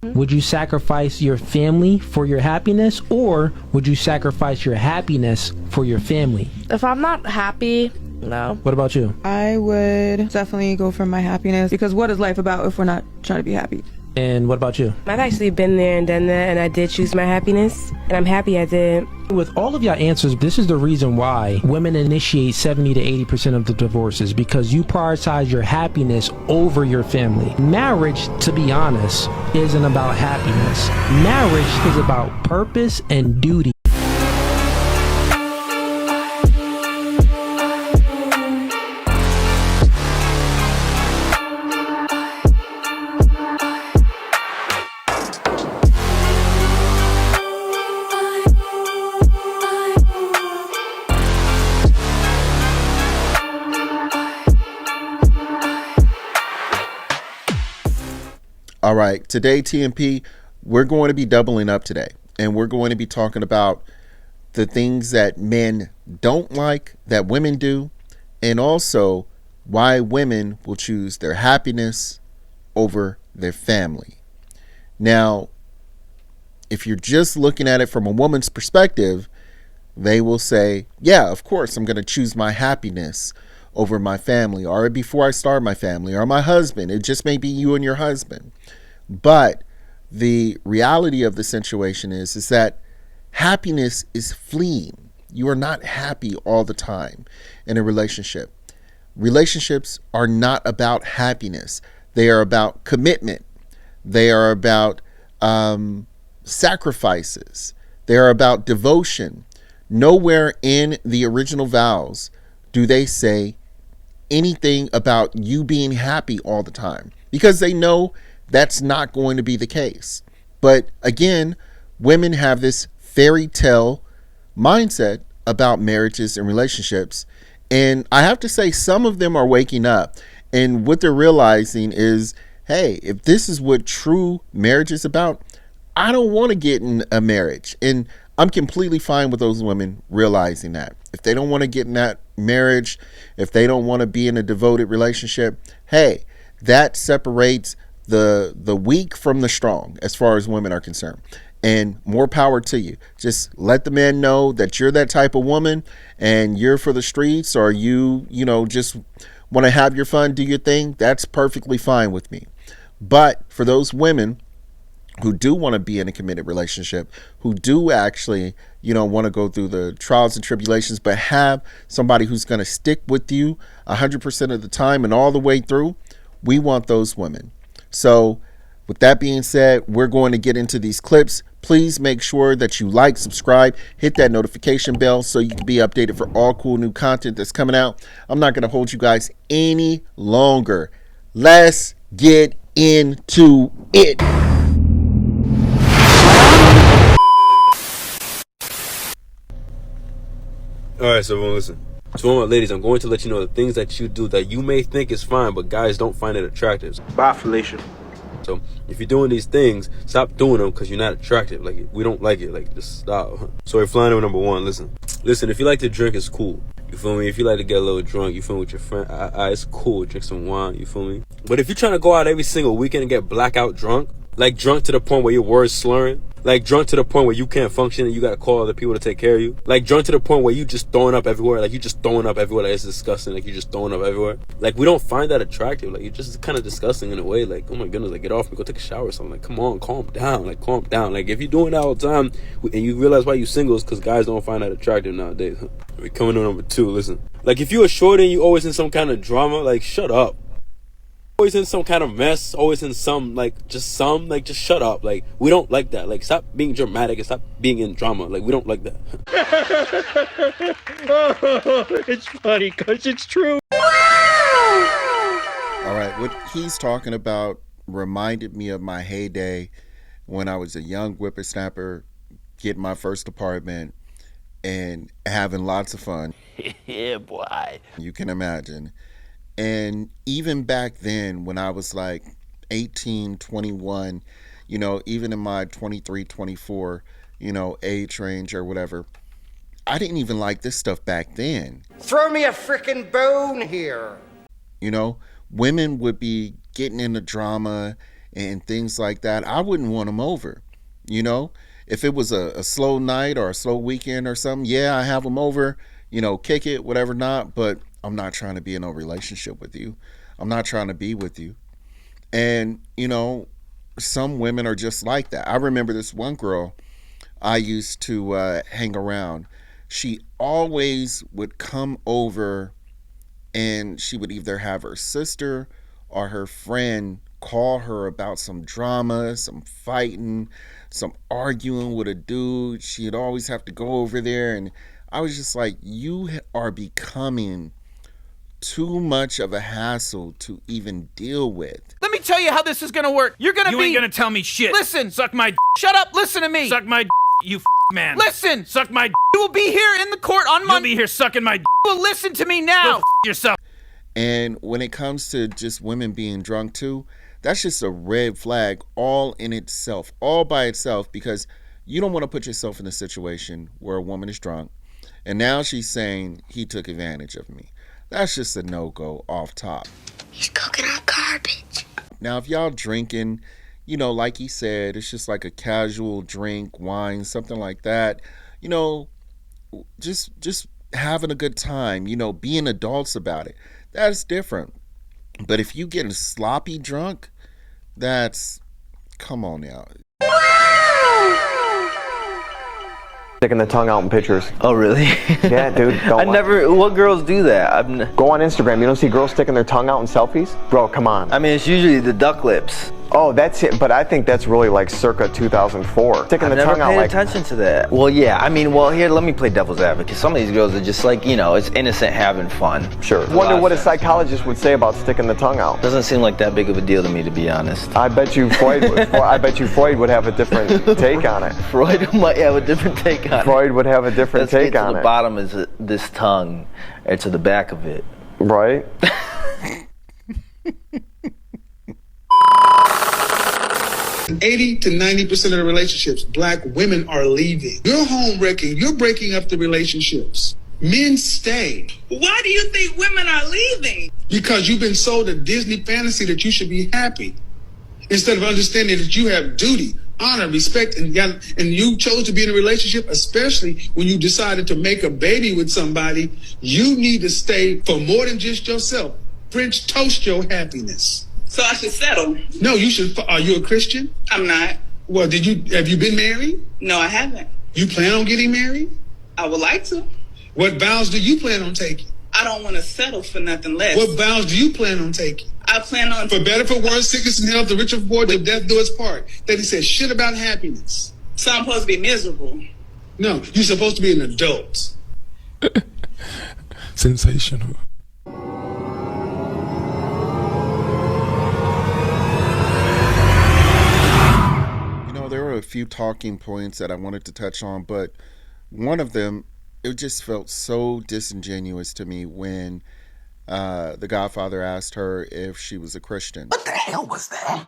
Would you sacrifice your family for your happiness, or would you sacrifice your happiness for your family? If I'm not happy, no. What about you? I would definitely go for my happiness, because what is life about if we're not trying to be happy? And what about you? I've actually been there and done that, and I did choose my happiness, and I'm happy I did. With all of your answers, this is the reason why women initiate 70 to 80% of the divorces, because you prioritize your happiness over your family. Marriage, to be honest, isn't about happiness. Marriage is about purpose and duty. All right, today, TMP, we're going to be doubling up today, and we're going to be talking about the things that men don't like that women do, and also why women will choose their happiness over their family. Now, if you're just looking at it from a woman's perspective, they will say, yeah, of course, I'm going to choose my happiness over my family, or before I start my family, or my husband. It just may be you and your husband. But the reality of the situation is that happiness is fleeting. You are not happy all the time in a relationship. Relationships are not about happiness. They are about commitment. They are about sacrifices. They are about devotion. Nowhere in the original vows do they say anything about you being happy all the time, because they know that's not going to be the case. But again, women have this fairy tale mindset about marriages and relationships. And I have to say, some of them are waking up, and what they're realizing is, hey, if this is what true marriage is about, I don't want to get in a marriage. And I'm completely fine with those women realizing that. If they don't want to get in that marriage, if they don't want to be in a devoted relationship, hey, that separates the weak from the strong as far as women are concerned. And more power to you. Just let the men know that you're that type of woman and you're for the streets, or you just want to have your fun, do your thing. That's perfectly fine with me. But for those women who do want to be in a committed relationship, who do actually, want to go through the trials and tribulations, but have somebody who's going to stick with you 100% of the time and all the way through, we want those women. So with that being said, we're going to get into these clips. Please make sure that you like, subscribe, hit that notification bell so you can be updated for all cool new content that's coming out. I'm not going to hold you guys any longer. Let's get into it. Alright, so everyone listen. To all my ladies, I'm going to let you know the things that you do that you may think is fine, but guys don't find it attractive. Bye, Felicia. So if you're doing these things, stop doing them because you're not attractive. Like, we don't like it. Like, just stop. So flying over number one, listen, if you like to drink, it's cool. You feel me? If you like to get a little drunk, you feel me, with your friend, it's cool. Drink some wine, you feel me? But if you're trying to go out every single weekend and get blackout drunk, like drunk to the point where your words slurring, like drunk to the point where you can't function and you gotta call other people to take care of you, like drunk to the point where you just throwing up everywhere, like it's disgusting, like you just throwing up everywhere, like we don't find that attractive, like you're just kind of disgusting in a way, like, oh my goodness, like get off me, go take a shower or something, like come on, calm down, like if you're doing that all the time and you realize why you single is because guys don't find that attractive nowadays. We're coming on number two, listen, like if you a shorty and you always in some kind of drama, like shut up. Always in some kind of mess, always in some, just shut up. Like, we don't like that. Like, stop being dramatic and stop being in drama. Like, we don't like that. It's funny because it's true. All right, what he's talking about reminded me of my heyday when I was a young whippersnapper, getting my first apartment and having lots of fun. Yeah, boy. You can imagine. And even back then, when I was like 18, 21, even in my 23, 24, age range or whatever, I didn't even like this stuff back then. Throw me a frickin' bone here. Women would be getting into drama and things like that, I wouldn't want them over. You know, if it was a slow night or a slow weekend or something, yeah, I have them over, you know, kick it, whatever not, but I'm not trying to be in a relationship with you. I'm not trying to be with you. And, you know, some women are just like that. I remember this one girl I used to hang around. She always would come over and she would either have her sister or her friend call her about some drama, some fighting, some arguing with a dude. She'd always have to go over there, and I was just like, you are becoming too much of a hassle to even deal with. Let me tell you how this is gonna work. You ain't gonna tell me shit. Listen. Suck my Shut up. Listen to me. Suck my you man. Listen. Suck my You will be here in the court on Monday. You'll be here sucking my Well, listen to me now. Go yourself. And when it comes to just women being drunk too, that's just a red flag all in itself, all by itself, because you don't want to put yourself in a situation where a woman is drunk and now she's saying he took advantage of me. That's just a no-go off top. He's cooking our garbage. Now, if y'all drinking, you know, like he said, it's just like a casual drink, wine, something like that, you know, just having a good time, you know, being adults about it. That's different. But if you getting sloppy drunk, that's, come on now. Sticking the tongue out in pictures. Oh, really? Yeah, dude. What girls do that? Go on Instagram. You don't see girls sticking their tongue out in selfies? Bro, come on. I mean, it's usually the duck lips. Oh, that's it. But I think that's really like circa 2004. Sticking the tongue out like... I've never paid attention to that. Well, yeah. I mean, here, let me play devil's advocate. Some of these girls are just like, you know, it's innocent having fun. Sure. Wonder what a psychologist would say about sticking the tongue out. Doesn't seem like that big of a deal to me, to be honest. I bet you Freud would have a different take on it. Freud might have a different take on it. Freud would have a different take on it. The bottom is this tongue, or to the back of it. Right? 80 to 90% of the relationships black women are leaving. You're home wrecking. You're breaking up the relationships. Men stay. Why do you think women are leaving? Because you've been sold a Disney fantasy that you should be happy, instead of understanding that you have duty, honor, respect, and you chose to be in a relationship, especially when you decided to make a baby with somebody. You need to stay for more than just yourself. French toast your happiness. So I should settle? No, you should. Are you a Christian? I'm not. Well, have you been married? No, I haven't. You plan on getting married? I would like to. What vows do you plan on taking? I don't want to settle for nothing less. What vows do you plan on taking? I plan on... For better, for worse, sickness and health, the rich or poor, till death do us part. That he said shit about happiness. So I'm supposed to be miserable? No, you're supposed to be an adult. Sensational. There were a few talking points that I wanted to touch on, but one of them, it just felt so disingenuous to me when the Godfather asked her if she was a Christian. What the hell was that?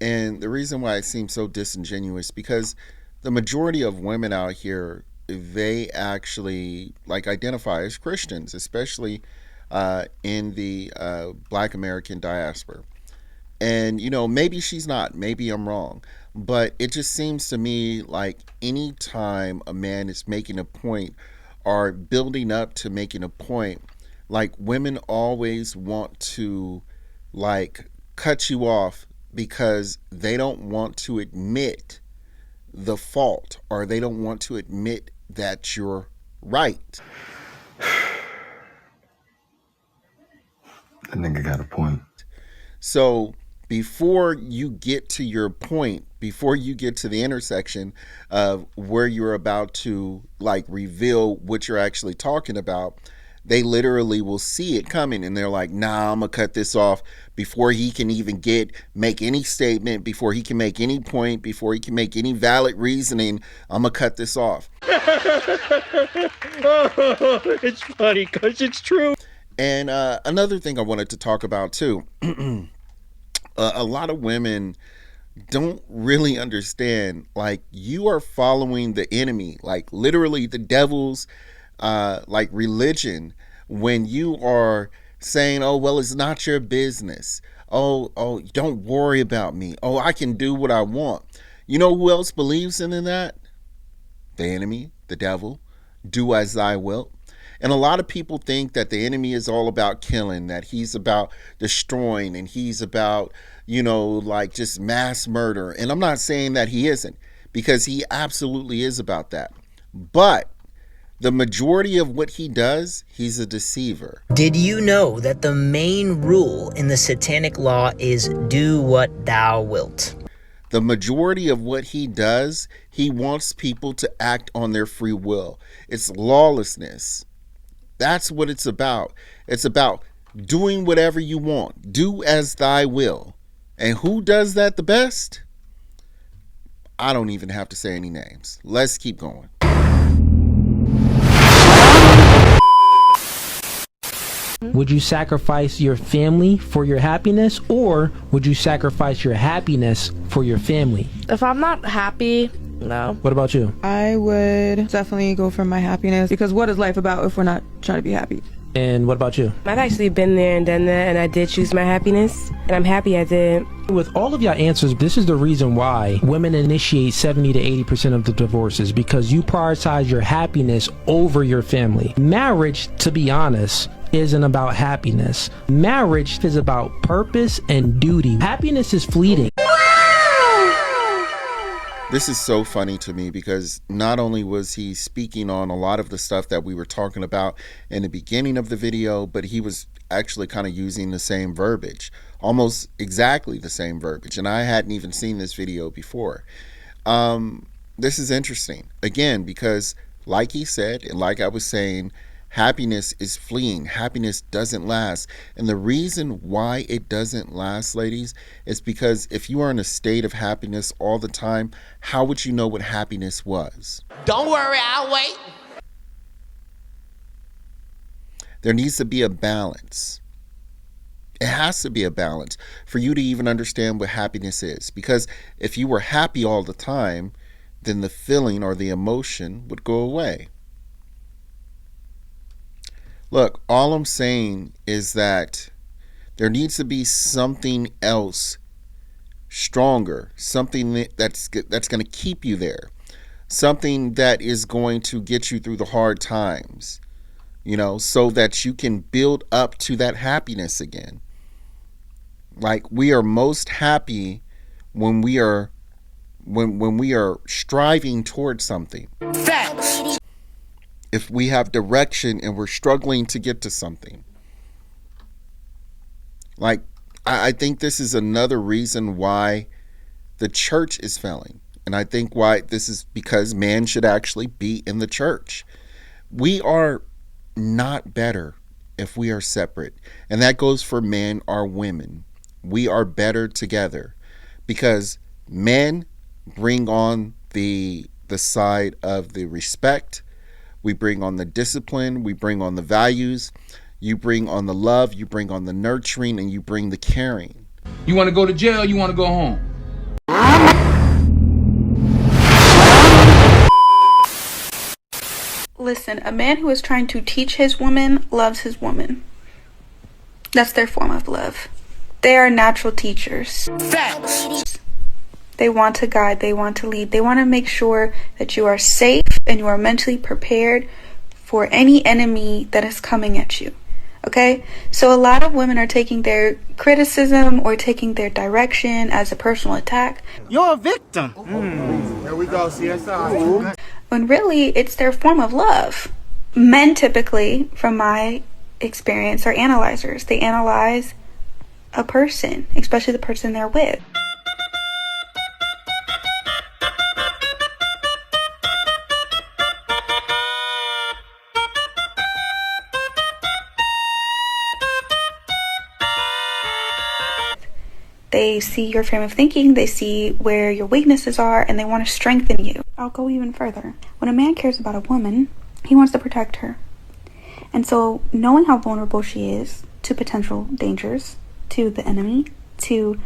And the reason why it seems so disingenuous, because the majority of women out here, they actually identify as Christians, especially in the Black American diaspora. And, you know, maybe she's not, maybe I'm wrong, but it just seems to me like any time a man is making a point or building up to making a point, like women always want to cut you off because they don't want to admit the fault, or they don't want to admit that you're right. That nigga got a point. So before you get to your point, before you get to the intersection of where you're about to reveal what you're actually talking about, they literally will see it coming and they're like, nah, I'm gonna cut this off before he can even make any statement, before he can make any point, before he can make any valid reasoning. I'm gonna cut this off. It's funny because it's true. And another thing I wanted to talk about too, a lot of women don't really understand, you are following the enemy, literally the devil's religion, when you are saying, oh, well, it's not your business. Oh, don't worry about me. Oh, I can do what I want. You know who else believes in that? The enemy, the devil. Do as thy wilt. And a lot of people think that the enemy is all about killing, that he's about destroying, and he's about, like just mass murder. And I'm not saying that he isn't, because he absolutely is about that. But the majority of what he does, he's a deceiver. Did you know that the main rule in the satanic law is do what thou wilt? The majority of what he does, he wants people to act on their free will. It's lawlessness. That's what it's about. It's about doing whatever you want. Do as thy will. And who does that the best? I don't even have to say any names. Let's keep going. Would you sacrifice your family for your happiness, or would you sacrifice your happiness for your family? If I'm not happy, no. What about you? I would definitely go for my happiness, because what is life about if we're not trying to be happy? And what about you? I've actually been there and done that, and I did choose my happiness, and I'm happy I did. With all of your answers, this is the reason why women initiate 70 to 80% of the divorces, because you prioritize your happiness over your family. Marriage, to be honest, isn't about happiness. Marriage is about purpose and duty. Happiness is fleeting. This is so funny to me, because not only was he speaking on a lot of the stuff that we were talking about in the beginning of the video, but he was actually kind of using the same verbiage, almost exactly the same verbiage. And I hadn't even seen this video before. This is interesting, again, because like he said, and like I was saying, happiness is fleeing. Happiness doesn't last. And the reason why it doesn't last, ladies, is because if you are in a state of happiness all the time, how would you know what happiness was? Don't worry, I'll wait. There needs to be a balance. It has to be a balance for you to even understand what happiness is. Because if you were happy all the time, then the feeling or the emotion would go away. Look, all I'm saying is that there needs to be something else stronger, something that's going to keep you there, something that is going to get you through the hard times, so that you can build up to that happiness again. Like, we are most happy when we are striving towards something. Facts. If we have direction and we're struggling to get to something. Like, I think this is another reason why the church is failing. And I think why this is because man should actually be in the church. We are not better if we are separate. And that goes for men or women. We are better together, because men bring on the side of the respect. We bring on the discipline, we bring on the values, you bring on the love, you bring on the nurturing, and you bring the caring. You want to go to jail, you want to go home. Listen, a man who is trying to teach his woman loves his woman. That's their form of love. They are natural teachers. Facts. They want to guide, they want to lead, they want to make sure that you are safe and you are mentally prepared for any enemy that is coming at you. Okay? So a lot of women are taking their criticism or taking their direction as a personal attack. You're a victim. There we go, CSI. When really it's their form of love. Men typically, from my experience, are analyzers. They analyze a person, especially the person they're with. They see your frame of thinking, they see where your weaknesses are, and they want to strengthen you. I'll go even further. When a man cares about a woman, he wants to protect her. And so, knowing how vulnerable she is to potential dangers, to the enemy, to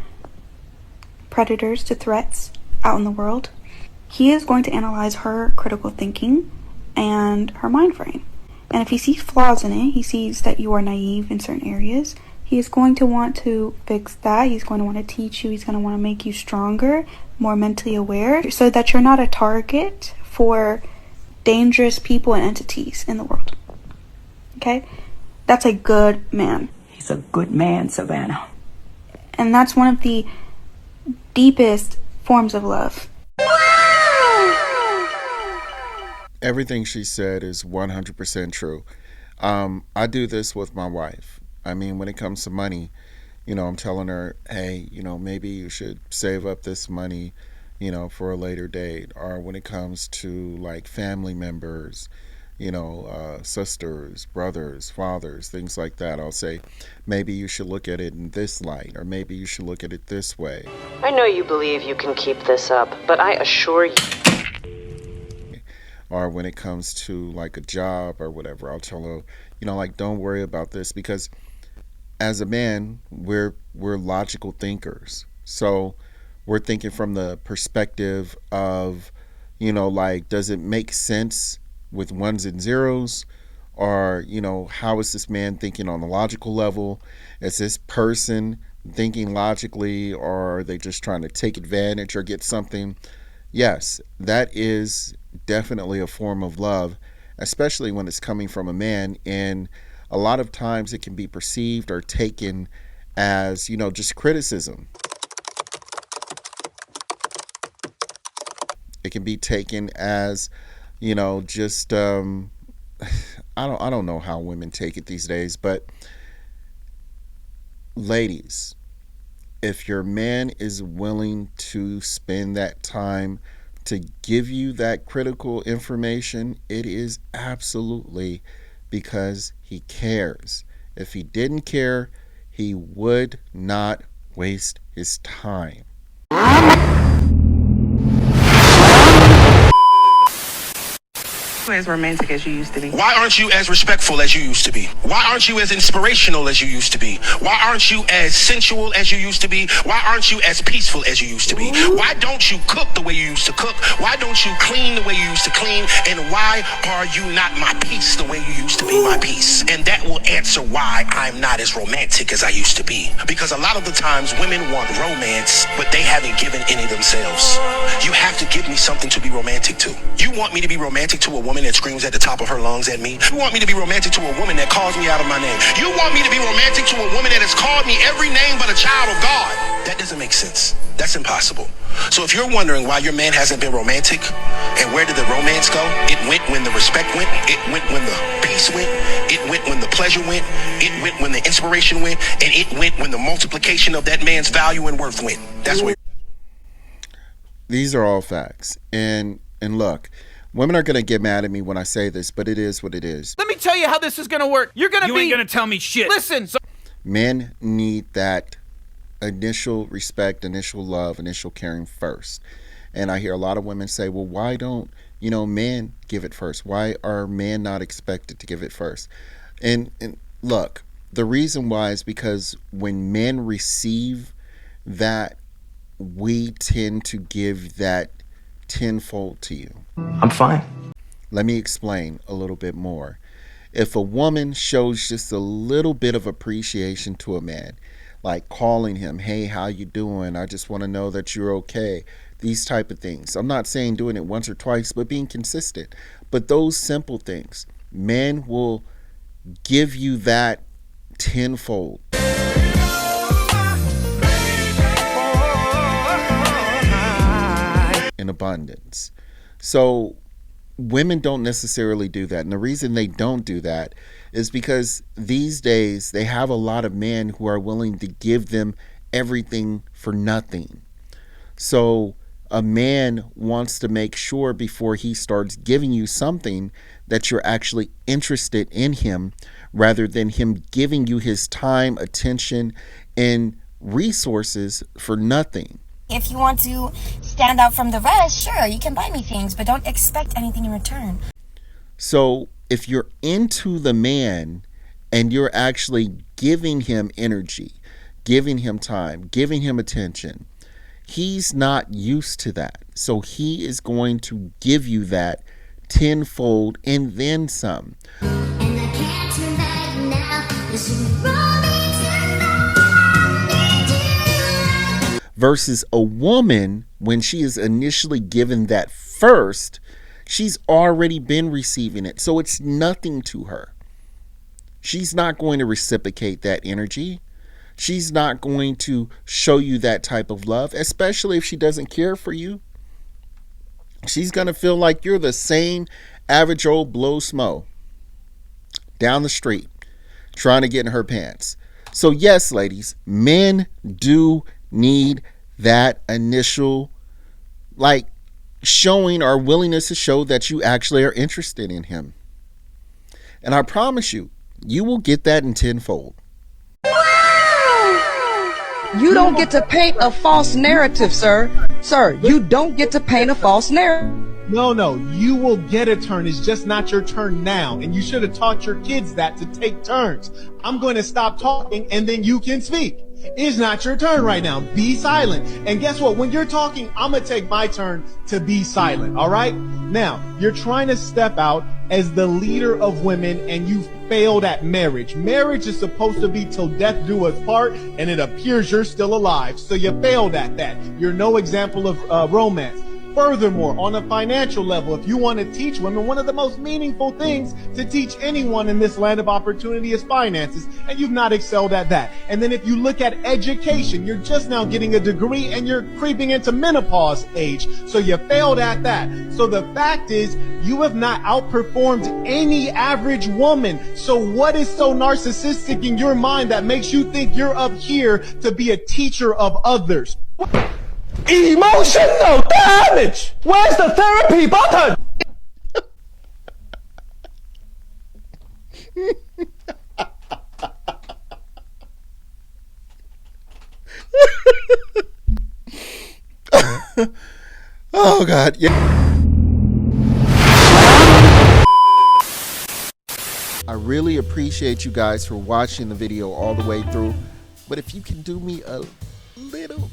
predators, to threats out in the world, he is going to analyze her critical thinking and her mind frame. And if he sees flaws in it, he sees that you are naive in certain areas, he is going to want to fix that. He's going to want to teach you. He's going to want to make you stronger, more mentally aware, so that you're not a target for dangerous people and entities in the world. Okay? That's a good man. He's a good man, Savannah. And that's one of the deepest forms of love. Everything she said is 100% true. I do this with my wife. I mean, when it comes to money, I'm telling her, hey, maybe you should save up this money, for a later date. Or when it comes to like family members, sisters, brothers, fathers, things like that, I'll say, maybe you should look at it in this light, or maybe you should look at it this way. I know you believe you can keep this up, but I assure you. Or when it comes to like a job or whatever, I'll tell her, don't worry about this, because as a man, we're logical thinkers. So we're thinking from the perspective of, does it make sense with ones and zeros? Or, how is this man thinking on the logical level? Is this person thinking logically, or are they just trying to take advantage or get something? Yes, that is definitely a form of love, especially when it's coming from a man. And a lot of times it can be perceived or taken as, just criticism. It can be taken as, just I don't know how women take it these days, but ladies, if your man is willing to spend that time to give you that critical information, it is absolutely because he cares. If he didn't care, he would not waste his time. As romantic as you used to be? Why aren't you as respectful as you used to be? Why aren't you as inspirational as you used to be? Why aren't you as sensual as you used to be? Why aren't you as peaceful as you used to be? Why don't you cook the way you used to cook? Why don't you clean the way you used to clean? And why are you not my peace the way you used to be my peace? And that will answer why I'm not as romantic as I used to be. Because a lot of the times women want romance, but they haven't given any themselves. You have to give me something to be romantic to. You want me to be romantic to a woman that screams at the top of her lungs at me? You want me to be romantic to a woman that calls me out of my name? You want me to be romantic to a woman that has called me every name but a child of God? That doesn't make sense. That's impossible. So if you're wondering why your man hasn't been romantic, and where did the romance go? It went when the respect went. It went when the peace went. It went when the pleasure went. It went when the inspiration went. And it went when the multiplication of that man's value and worth went. That's where. These are all facts. And look, women are going to get mad at me when I say this, but it is what it is. Let me tell you how this is going to work. You ain't going to tell me shit. Listen. Men need that initial respect, initial love, initial caring first. And I hear a lot of women say, well, why don't, men give it first? Why are men not expected to give it first? And look, the reason why is because when men receive that, we tend to give that tenfold to you. I'm fine. Let me explain a little bit more. If a woman shows just a little bit of appreciation to a man, like calling him, hey, how you doing? I just want to know that you're okay. These type of things. I'm not saying doing it once or twice, but being consistent. But those simple things, men will give you that tenfold. In abundance. So women don't necessarily do that. And the reason they don't do that is because these days they have a lot of men who are willing to give them everything for nothing. So a man wants to make sure before he starts giving you something that you're actually interested in him, rather than him giving you his time, attention, and resources for nothing. If you want to stand out from the rest, sure, you can buy me things, but don't expect anything in return. So if you're into the man and you're actually giving him energy, giving him time, giving him attention, he's not used to that. So he is going to give you that tenfold and then some. Versus a woman, when she is initially given that first, she's already been receiving it. So it's nothing to her. She's not going to reciprocate that energy. She's not going to show you that type of love, especially if she doesn't care for you. She's going to feel like you're the same average old blow smo down the street trying to get in her pants. So yes, ladies, men do need that initial showing or willingness to show that you actually are interested in him. And I promise you, you will get that in tenfold. You don't get to paint a false narrative, sir. Sir, you don't get to paint a false narrative. No, you will get a turn. It's just not your turn now. And you should have taught your kids that, to take turns. I'm going to stop talking and then you can speak. It's not your turn right now. Be silent. And guess what? When you're talking, I'm going to take my turn to be silent. All right? Now, you're trying to step out as the leader of women and you failed at marriage. Marriage is supposed to be till death do us part, and it appears you're still alive. So you failed at that. You're no example of romance. Furthermore, on a financial level, if you want to teach women, one of the most meaningful things to teach anyone in this land of opportunity is finances, and you've not excelled at that. And then if you look at education, you're just now getting a degree and you're creeping into menopause age. So you failed at that. So the fact is, you have not outperformed any average woman. So what is so narcissistic in your mind that makes you think you're up here to be a teacher of others? Emotional damage! Where's the therapy button? Oh God, yeah. I really appreciate you guys for watching the video all the way through. But if you can do me a little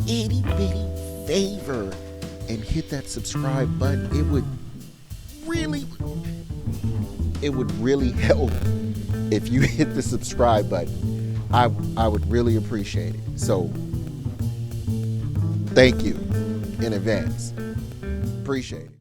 itty bitty favor and hit that subscribe button, it would really help if you hit the subscribe button. I would really appreciate it. So thank you in advance. Appreciate it.